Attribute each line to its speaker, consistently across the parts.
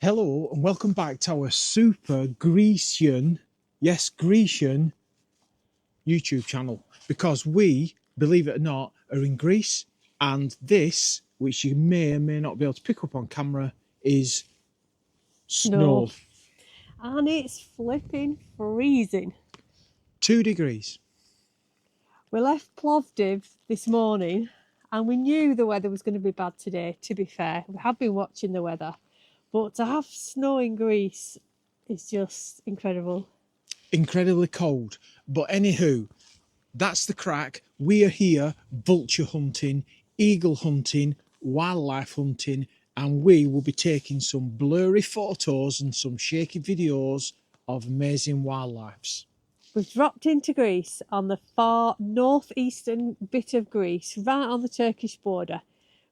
Speaker 1: Hello and welcome back to our super Grecian, yes, Grecian YouTube channel, because we, believe it or not, are in Greece, and this, which you may or may not be able to pick up on camera, is snow.
Speaker 2: And it's flipping freezing.
Speaker 1: 2 degrees.
Speaker 2: We left Plovdiv this morning and we knew the weather was going to be bad today, to be fair. We have been watching the weather. But to have snow in Greece is just incredible.
Speaker 1: Incredibly cold. But anywho, that's the crack. We are here vulture hunting, eagle hunting, wildlife hunting, and we will be taking some blurry photos and some shaky videos of amazing wildlife.
Speaker 2: We've dropped into Greece on the far northeastern bit of Greece, right on the Turkish border.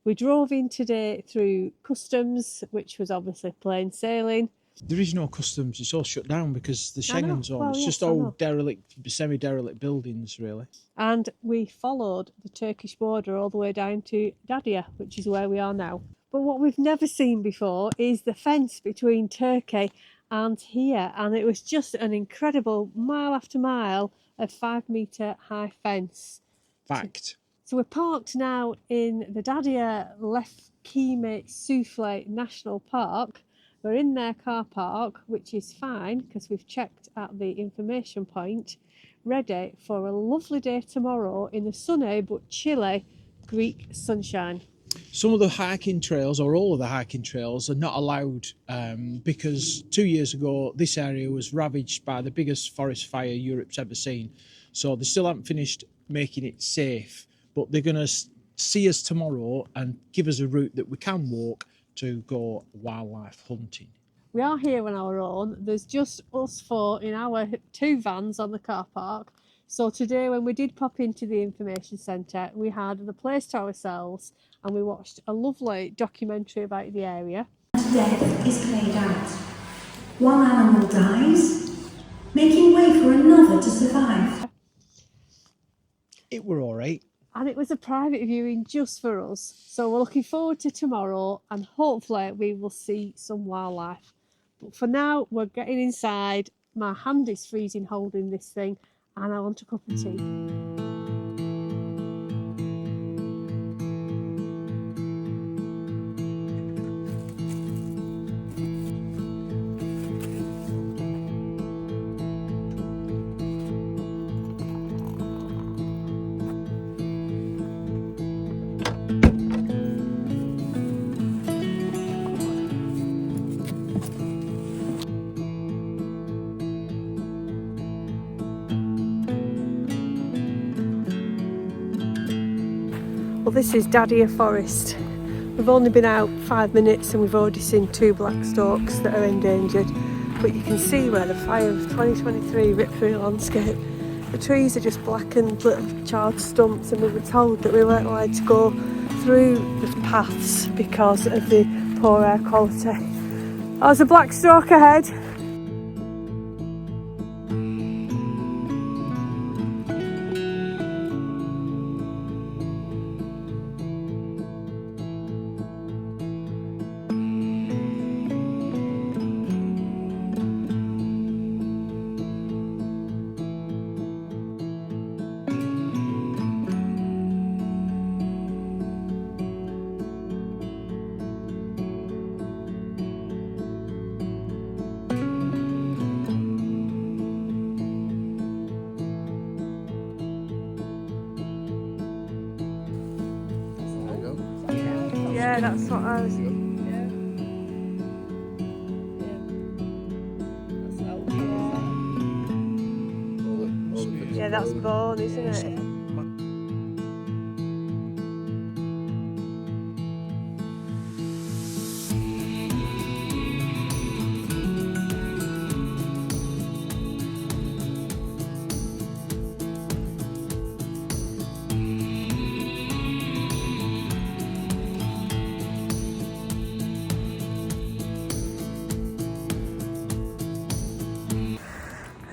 Speaker 2: We drove in today through customs, which was obviously plain sailing.
Speaker 1: There is no customs, it's all shut down because the Schengen zone. It's just old derelict, semi-derelict buildings, really.
Speaker 2: And we followed the Turkish border all the way down to Dadia, which is where we are now. But what we've never seen before is the fence between Turkey and here. And it was just an incredible mile after mile of 5-metre high fence.
Speaker 1: Fact.
Speaker 2: So we're parked now in the Dadia Lefkime Souffle National Park. We're in their car park, which is fine because we've checked at the information point, ready for a lovely day tomorrow in the sunny but chilly Greek sunshine.
Speaker 1: Some of the hiking trails, or all of the hiking trails, are not allowed because 2 years ago this area was ravaged by the biggest forest fire Europe's ever seen. So they still haven't finished making it safe, but they're going to see us tomorrow and give us a route that we can walk to go wildlife hunting.
Speaker 2: We are here on our own. There's just us four in our 2 vans on the car park. So today, when we did pop into the information centre, we had the place to ourselves and we watched a lovely documentary about the area.
Speaker 3: Death is played out. One animal dies, making way for another to survive.
Speaker 1: It were all right.
Speaker 2: And it was a private viewing just for us. So we're looking forward to tomorrow and hopefully we will see some wildlife. But for now, we're getting inside. My hand is freezing holding this thing and I want a cup of tea. Well, this is Dadia Forest. We've only been out 5 minutes and we've already seen 2 black storks that are endangered. But you can see where the fire of 2023 ripped through the landscape. The trees are just blackened little charred stumps, and we were told that we weren't allowed to go through the paths because of the poor air quality. Oh, there's a black stork ahead. Yeah, that's what I was. Yeah, that's bone, isn't it?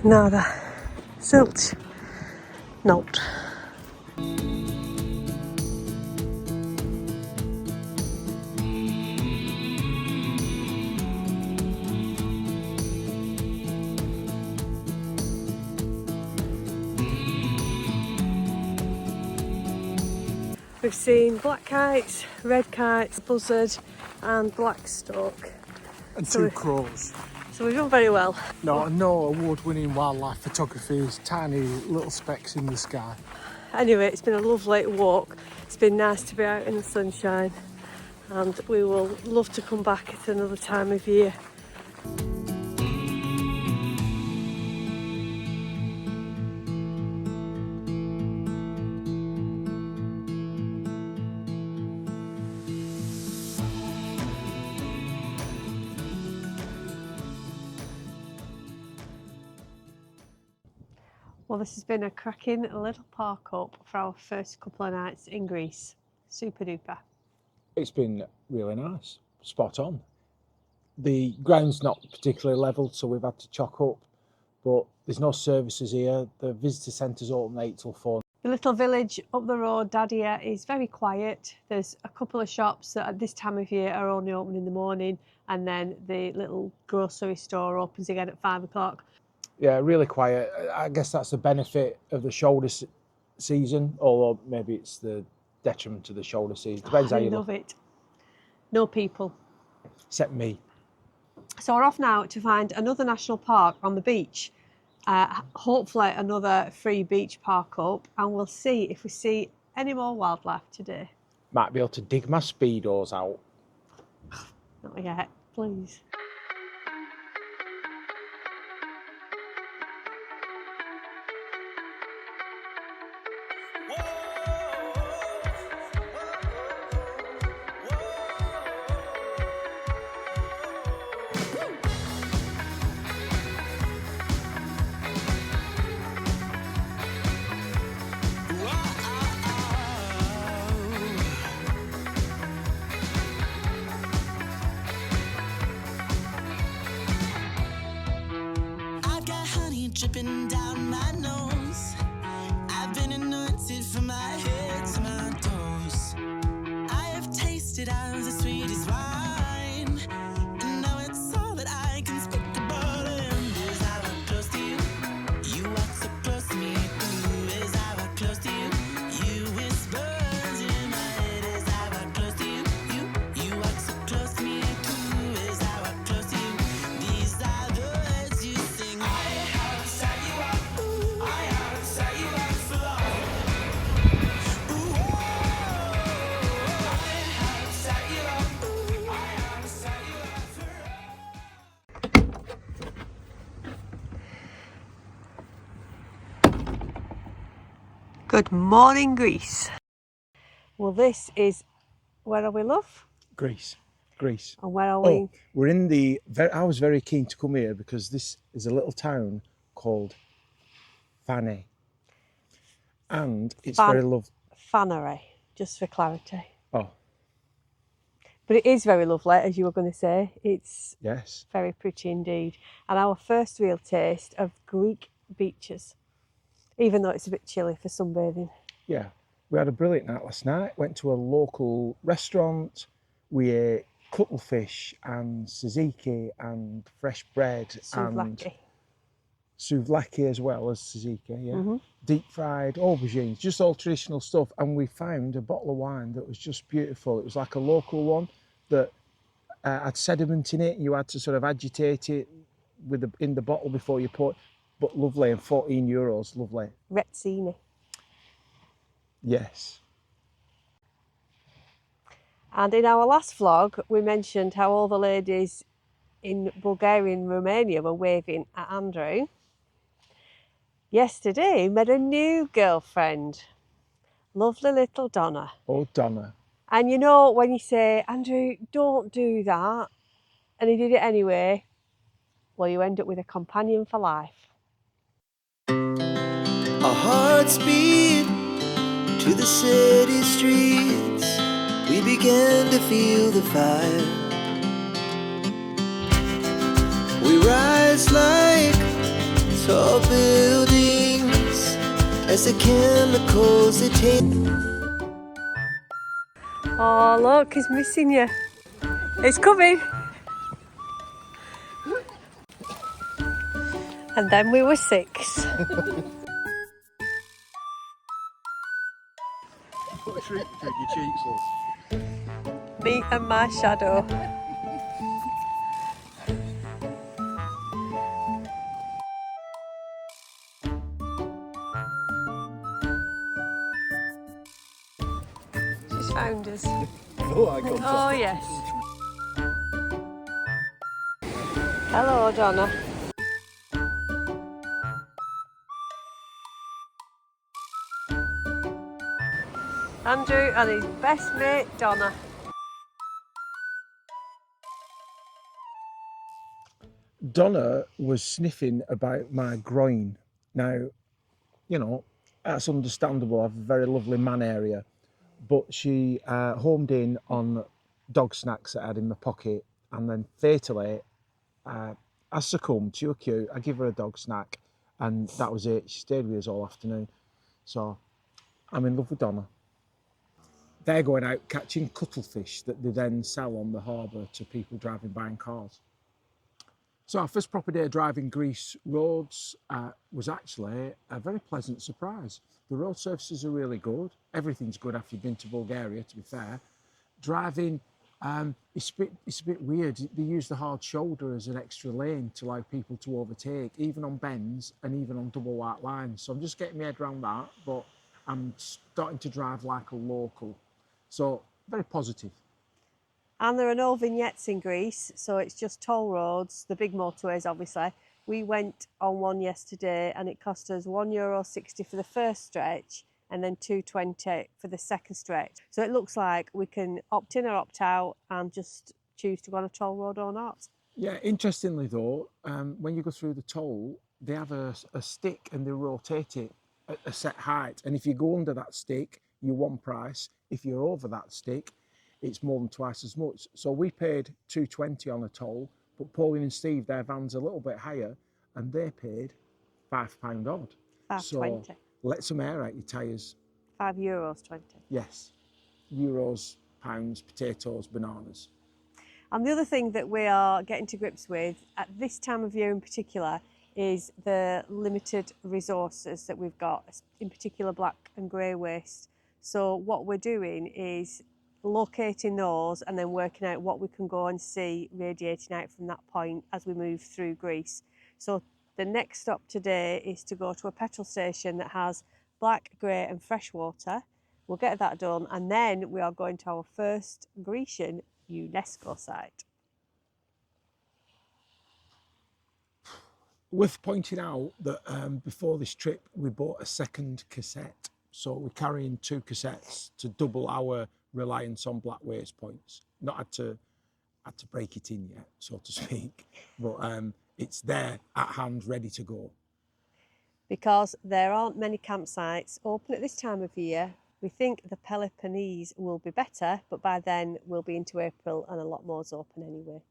Speaker 2: Nada. Zilch. Note. We've seen black kites, red kites, buzzard and blackstork.
Speaker 1: And
Speaker 2: So
Speaker 1: two crows.
Speaker 2: So we've done very well.
Speaker 1: No award-winning wildlife photography is tiny little specks in the sky.
Speaker 2: Anyway, it's been a lovely walk. It's been nice to be out in the sunshine, and we will love to come back at another time of year. Well, this has been a cracking little park up for our first couple of nights in Greece. Super duper.
Speaker 1: It's been really nice, spot on. The ground's not particularly levelled, so we've had to chock up, but there's no services here. The visitor centre's open 8 till 4.
Speaker 2: The little village up the road, Dadia, is very quiet. There's a couple of shops that at this time of year are only open in the morning, and then the little grocery store opens again at 5 o'clock.
Speaker 1: Yeah, really quiet. I guess that's the benefit of the shoulder season, although maybe it's the detriment to the shoulder season. Depends how you
Speaker 2: love it. No people.
Speaker 1: Except me.
Speaker 2: So we're off now to find another national park on the beach. Hopefully another free beach park up, and we'll see if we see any more wildlife today.
Speaker 1: Might be able to dig my speedos out.
Speaker 2: Not yet, please.
Speaker 4: Dripping down my nose, I've been anointed from my head to my toes. I have tasted of the sweetest wine, and now it's all that I can speak about. And is I walk close to you, you walk so close to me. Ooh, as I walk close to you, you whispers in my head. As I walk close to you, you walk so close to me. Ooh, as I walk close to you, these are the words you sing.
Speaker 2: Good morning, Greece. Well, this is, where are we, love?
Speaker 1: Greece.
Speaker 2: And where are we?
Speaker 1: Oh, we're in the, I was very keen to come here because this is a little town called Fane. And it's very lovely.
Speaker 2: Fanery, just for clarity.
Speaker 1: Oh.
Speaker 2: But it is very lovely, as you were going to say. It's
Speaker 1: Yes.
Speaker 2: very pretty indeed. And our first real taste of Greek beaches, even though it's a bit chilly for sunbathing.
Speaker 1: Yeah. We had a brilliant night last night. Went to a local restaurant. We ate cuttlefish and tzatziki and fresh bread and souvlaki as well as tzatziki, yeah.
Speaker 2: Mm-hmm.
Speaker 1: Deep fried aubergines, just all traditional stuff. And we found a bottle of wine that was just beautiful. It was like a local one that had sediment in it. You had to sort of agitate it with in the bottle before you pour it. But lovely, and €14, lovely.
Speaker 2: Retsini.
Speaker 1: Yes.
Speaker 2: And in our last vlog, we mentioned how all the ladies in Bulgaria and Romania were waving at Andrew. Yesterday, he met a new girlfriend. Lovely little Donna.
Speaker 1: Oh, Donna.
Speaker 2: And you know, when you say, Andrew, don't do that, and he did it anyway, well, you end up with a companion for life.
Speaker 4: Our hearts beat to the city streets. We began to feel the fire. We rise like tall buildings as the chemicals they take.
Speaker 2: Oh, look, he's missing you. It's coming. And then we were 6.
Speaker 5: Treat your cheeks, love.
Speaker 2: Me and my shadow. She's found us.
Speaker 5: Oh, I got
Speaker 2: Oh yes. Hello Donna. Andrew and his best mate Donna.
Speaker 1: Donna was sniffing about my groin. Now, you know, that's understandable. I have a very lovely man area. But she homed in on dog snacks that I had in my pocket, and then fatally, I succumbed. She was cute. I give her a dog snack, and that was it. She stayed with us all afternoon. So I'm in love with Donna. They're going out catching cuttlefish that they then sell on the harbour to people driving by in cars. So our first proper day driving Greece roads was actually a very pleasant surprise. The road surfaces are really good. Everything's good after you've been to Bulgaria, to be fair. Driving, it's a bit weird. They use the hard shoulder as an extra lane to allow people to overtake, even on bends and even on double white lines. So I'm just getting my head around that, but I'm starting to drive like a local. So very positive.
Speaker 2: And there are no vignettes in Greece, so it's just toll roads, the big motorways obviously. We went on one yesterday and it cost us €1.60 for the first stretch and then $2.20 for the second stretch. So it looks like we can opt in or opt out and just choose to go on a toll road or not.
Speaker 1: Yeah, interestingly though, when you go through the toll, they have a stick and they rotate it at a set height. And if you go under that stick, you're one price. If you're over that stick, it's more than twice as much. So we paid $2.20 on a toll, but Pauline and Steve, their van's a little bit higher, and they paid £5 odd.
Speaker 2: £5.20.
Speaker 1: So let some air out your tyres.
Speaker 2: €5.20.
Speaker 1: Yes, euros, pounds, potatoes, bananas.
Speaker 2: And the other thing that we are getting to grips with at this time of year in particular is the limited resources that we've got, in particular black and grey waste. So what we're doing is locating those and then working out what we can go and see radiating out from that point as we move through Greece. So the next stop today is to go to a petrol station that has black, grey and fresh water. We'll get that done and then we are going to our first Grecian UNESCO site.
Speaker 1: Worth pointing out that before this trip we bought a second cassette. So we're carrying 2 cassettes to double our reliance on black waste points. Not had to break it in yet, so to speak, but it's there at hand, ready to go. Because
Speaker 2: there aren't many campsites open at this time of year. We think the Peloponnese will be better, but by then we'll be into April and a lot more's open anyway.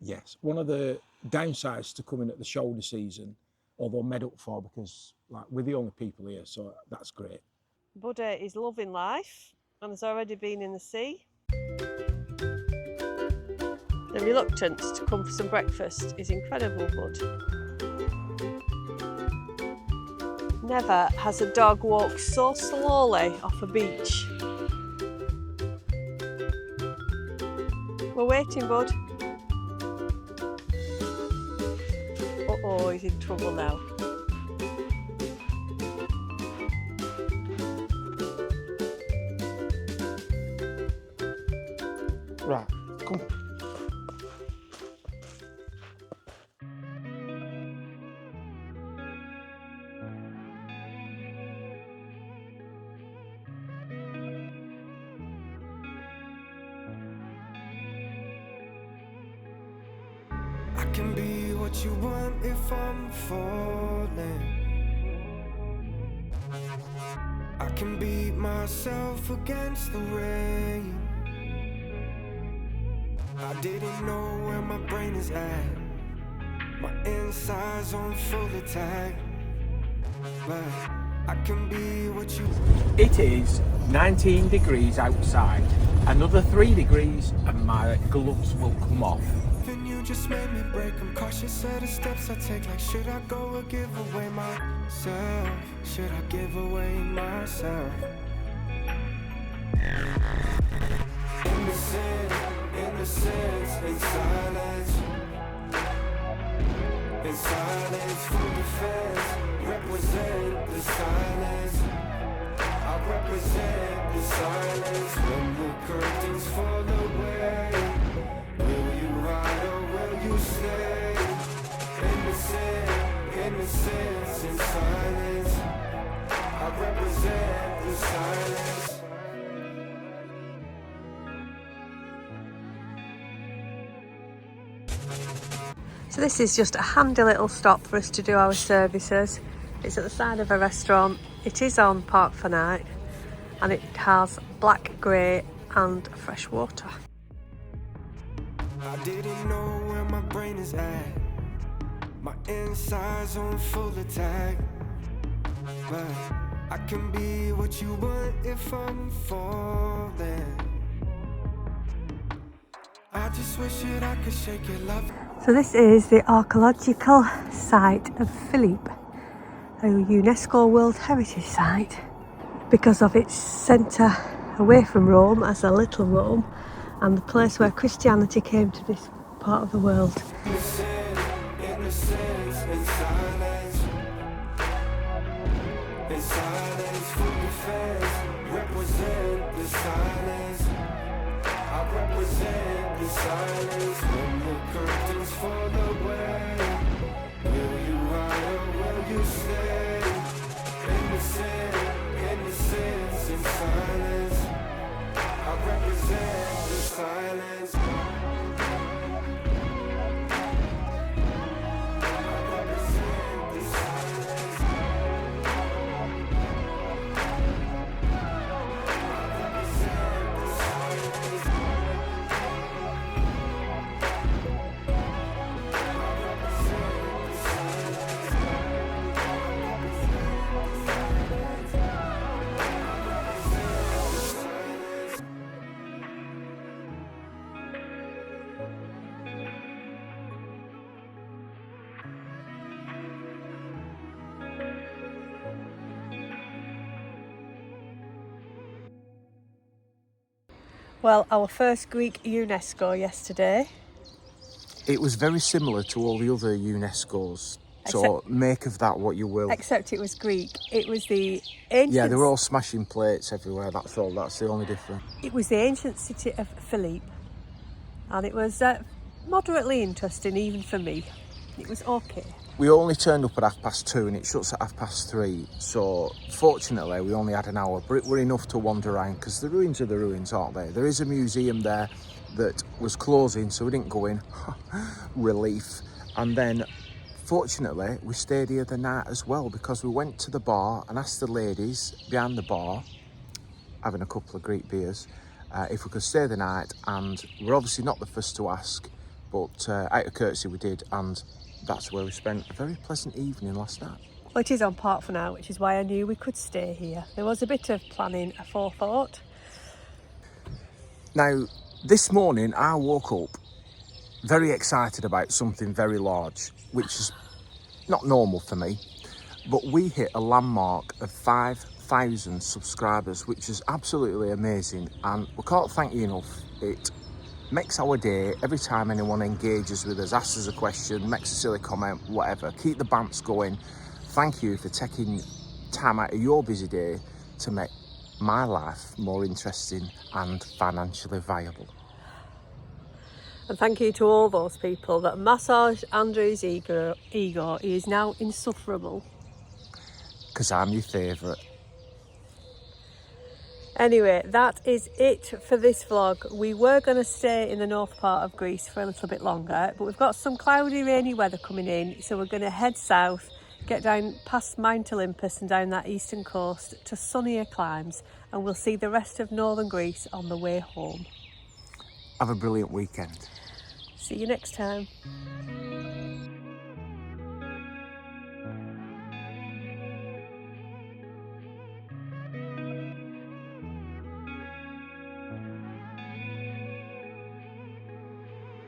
Speaker 1: Yes, one of the downsides to coming at the shoulder season, although made up for because like we're the only people here, so that's great.
Speaker 2: Buddha is loving life and has already been in the sea. The reluctance to come for some breakfast is incredible, Bud. Never has a dog walked so slowly off a beach. We're waiting, Bud. Uh-oh, he's in trouble now.
Speaker 1: Right, come.
Speaker 6: I can be what you want if I'm falling. I can beat myself against the rain. I didn't know where my brain is at. My inside's on full attack. But I can be what you want.
Speaker 1: It is 19 degrees outside. Another 3 degrees and my gloves will come off.
Speaker 6: Then you just made me break. I'm cautious of the steps I take. Like, should I go or give away myself? Should I give away myself? Innocence in silence. In silence, full defense. Represent the silence. I represent the silence. When the curtains fall away, will you ride or will you stay? Innocence in silence. I represent the silence.
Speaker 2: So this is just a handy little stop for us to do our services. It's at the side of a restaurant. It is on Park for Night and it has black, grey and fresh water.
Speaker 6: I didn't know where my brain is at. My insides on full attack. But I can be what you want if I'm falling. I just wish that I could shake your love.
Speaker 2: So this is the archaeological site of Philippi, a UNESCO World Heritage Site, because of its centre away from Rome as a little Rome and the place where Christianity came to this part of the world.
Speaker 6: Innocence in silence. In silence, full defense. Represent the silence. I represent the silence. When the curtains fall away, will you ride or will you stay? Innocence in silence. I represent the silence.
Speaker 2: Well, our first Greek UNESCO yesterday.
Speaker 5: It was very similar to all the other UNESCOs. So make of that what you will.
Speaker 2: Except it was Greek. It was the ancient...
Speaker 5: Yeah, they were all smashing plates everywhere, that's all. That's the only difference.
Speaker 2: It was the ancient city of Philippi. And it was moderately interesting, even for me. It was okay.
Speaker 5: We only turned up at 2:30 and it shuts at 3:30. So fortunately, we only had an hour, but it were enough to wander around because the ruins are the ruins, aren't they? There is a museum there that was closing, so we didn't go in. Relief. And then, fortunately, we stayed here the night as well because we went to the bar and asked the ladies behind the bar, having a couple of Greek beers, if we could stay the night. And we're obviously not the first to ask, but out of courtesy we did, and that's where we spent a very pleasant evening last night.
Speaker 2: Well, it is on Park for Now, which is why I knew we could stay here. There was a bit of planning aforethought.
Speaker 5: Now, this morning I woke up very excited about something very large, which is not normal for me, but we hit a landmark of 5,000 subscribers, which is absolutely amazing, and we can't thank you enough. It makes our day every time anyone engages with us, asks us a question, makes a silly comment, whatever. Keep the bants going. Thank you for taking time out of your busy day to make my life more interesting and financially viable.
Speaker 2: And thank you to all those people that massaged Andrew's ego. He is now insufferable.
Speaker 5: Because I'm your favourite.
Speaker 2: Anyway, that is it for this vlog. We were going to stay in the north part of Greece for a little bit longer, but we've got some cloudy, rainy weather coming in, so we're going to head south, get down past Mount Olympus and down that eastern coast to sunnier climes, and we'll see the rest of northern Greece on the way home.
Speaker 5: Have a brilliant weekend.
Speaker 2: See you next time.